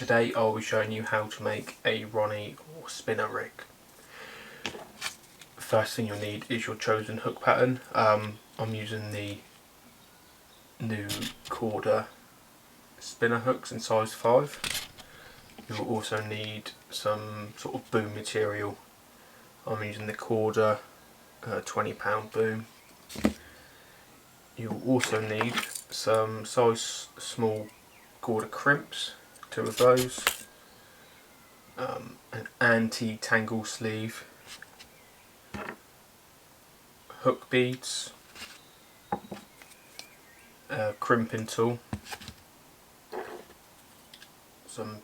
Today I'll be showing you how to make a Ronnie or spinner rig. First thing you'll need is your chosen hook pattern. I'm using the new Corda spinner hooks in size 5. You will also need some sort of boom material. I'm using the Corda £20 boom. You'll also need some size small Corda crimps, 2 of those, an anti-tangle sleeve, hook beads, a crimping tool, some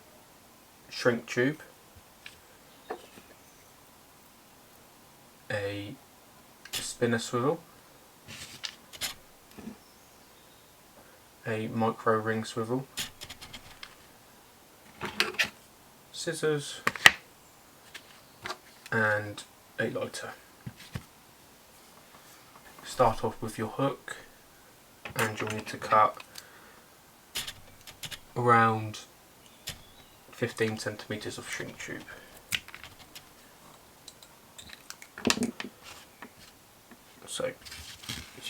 shrink tube, a spinner swivel, a micro ring swivel, scissors and a lighter. Start off with your hook, and you'll need to cut around 15 centimeters of shrink tube. So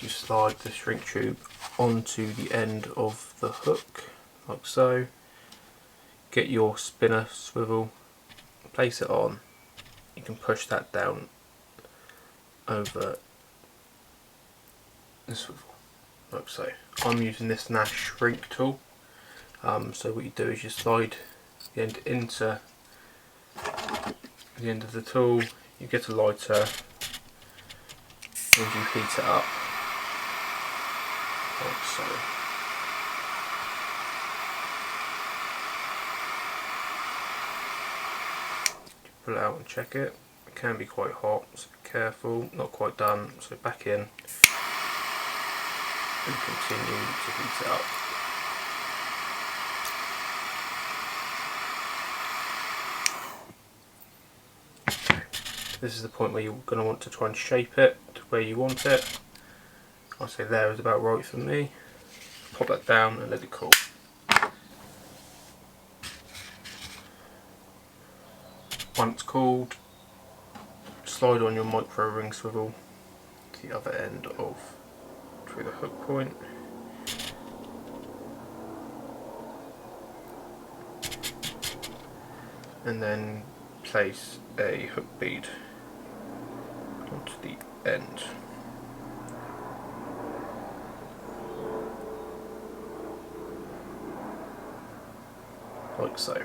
you slide the shrink tube onto the end of the hook like so. Get your spinner swivel, place it on. You can push that down over the swivel like so. I'm using this Nash shrink tool. So what you do is you slide the end into the end of the tool, you get a lighter and you heat it up like so. Pull it out and check it. It can be quite hot, so be careful. Not quite done, so back in and continue to heat it up. This is the point where you're going to want to try and shape it to where you want it. I'll say there is about right for me. Pop that down and let it cool. Once cooled, slide on your micro ring swivel to the other end of through the hook point. And then place a hook bead onto the end. Like so.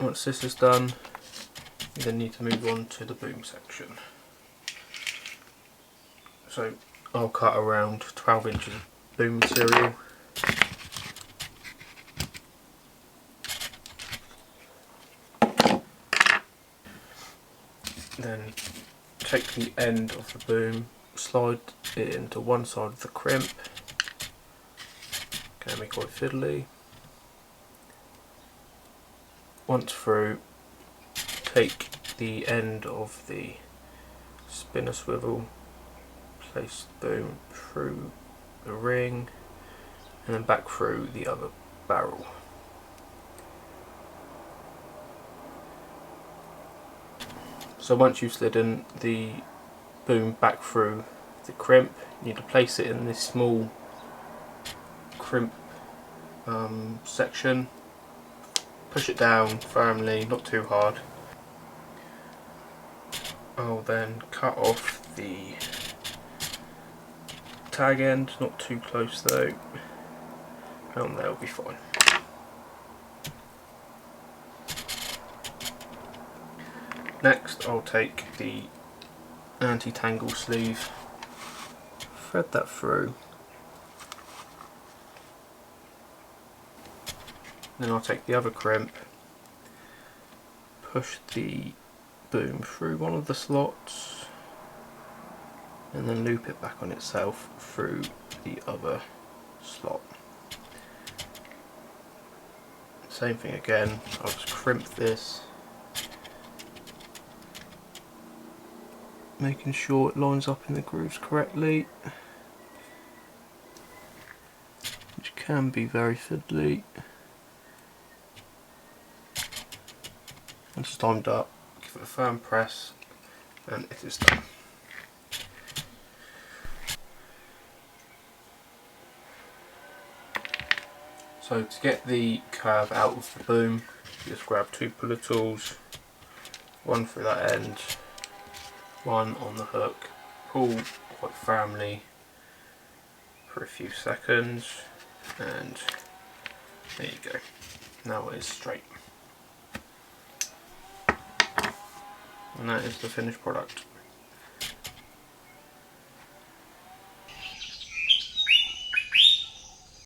Once this is done, you then need to move on to the boom section. So I'll cut around 12 inches of boom material. Then take the end of the boom, slide it into one side of the crimp. Can be quite fiddly. Once through, take the end of the spinner swivel, place the boom through the ring and then back through the other barrel. So once you've slidden the boom back through the crimp, you need to place it in this small crimp section. Push it down firmly, not too hard. I'll then cut off the tag end, not too close though, and that'll be fine. Next I'll take the anti-tangle sleeve, thread that through, then I'll take the other crimp, push the boom through one of the slots and then loop it back on itself through the other slot. Same thing again, I'll just crimp this making sure it lines up in the grooves correctly, which can be very fiddly. Once it's timed up, give it a firm press and it is done. So to get the curve out of the boom, just grab 2 puller tools, one through that end, one on the hook, pull quite firmly for a few seconds, and there you go. Now it is straight. And that is the finished product.